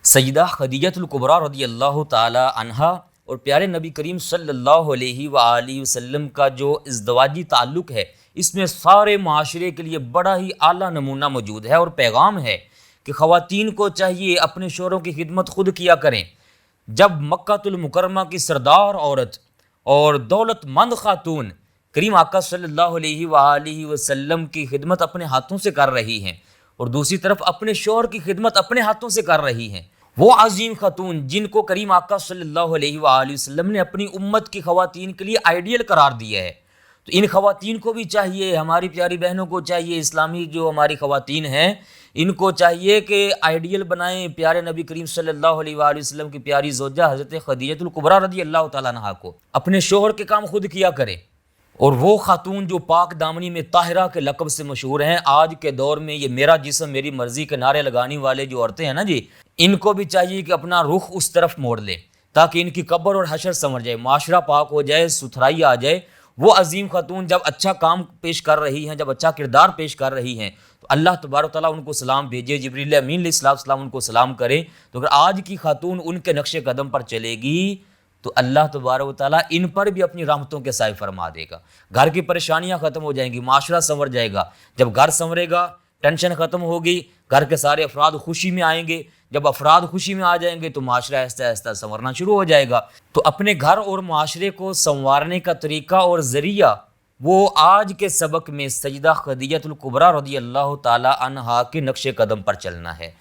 سیدہ خدیجہ الکبریٰ رضی اللہ تعالی عنہا اور پیارے نبی کریم صلی اللہ علیہ وآلہ وسلم کا جو ازدواجی تعلق ہے، اس میں سارے معاشرے کے لیے بڑا ہی اعلیٰ نمونہ موجود ہے اور پیغام ہے کہ خواتین کو چاہیے اپنے شوہروں کی خدمت خود کیا کریں۔ جب مکہ المکرمہ کی سردار عورت اور دولت مند خاتون کریم آقا صلی اللہ علیہ وآلہ وسلم کی خدمت اپنے ہاتھوں سے کر رہی ہیں اور دوسری طرف اپنے شوہر کی خدمت اپنے ہاتھوں سے کر رہی ہیں، وہ عظیم خاتون جن کو کریم آقا صلی اللہ علیہ وآلہ وسلم نے اپنی امت کی خواتین کے لیے آئیڈیل قرار دیا ہے، تو ان خواتین کو بھی چاہیے، ہماری پیاری بہنوں کو چاہیے، اسلامی جو ہماری خواتین ہیں ان کو چاہیے کہ آئیڈیل بنائیں پیارے نبی کریم صلی اللہ علیہ وآلہ وسلم کی پیاری زوجہ حضرت خدیجہ الکبریٰ رضی اللہ تعالیٰ عنہا کو اپنے شوہر کے کام خود کیا کریں۔ اور وہ خاتون جو پاک دامنی میں طاہرہ کے لقب سے مشہور ہیں، آج کے دور میں یہ میرا جسم میری مرضی کے نعرے لگانے والے جو عورتیں ہیں نا جی، ان کو بھی چاہیے کہ اپنا رخ اس طرف موڑ لیں تاکہ ان کی قبر اور حشر سنور جائے، معاشرہ پاک ہو جائے، ستھرائی آ جائے۔ وہ عظیم خاتون جب اچھا کام پیش کر رہی ہیں، جب اچھا کردار پیش کر رہی ہیں، تو اللہ تبارک و تعالیٰ ان کو سلام بھیجے، جبریل امین علیہ السلام ان کو سلام کرے۔ تو اگر آج کی خاتون ان کے نقش قدم پر چلے گی تو اللہ تبارک و تعالیٰ ان پر بھی اپنی رحمتوں کے سائے فرما دے گا، گھر کی پریشانیاں ختم ہو جائیں گی، معاشرہ سنور جائے گا۔ جب گھر سنورے گا، ٹینشن ختم ہوگی، گھر کے سارے افراد خوشی میں آئیں گے، جب افراد خوشی میں آ جائیں گے تو معاشرہ آہستہ آہستہ سنورنا شروع ہو جائے گا۔ تو اپنے گھر اور معاشرے کو سنوارنے کا طریقہ اور ذریعہ وہ آج کے سبق میں سیدہ خدیجہ الکبریٰ رضی اللہ تعالی عنہا کے نقش قدم پر چلنا ہے۔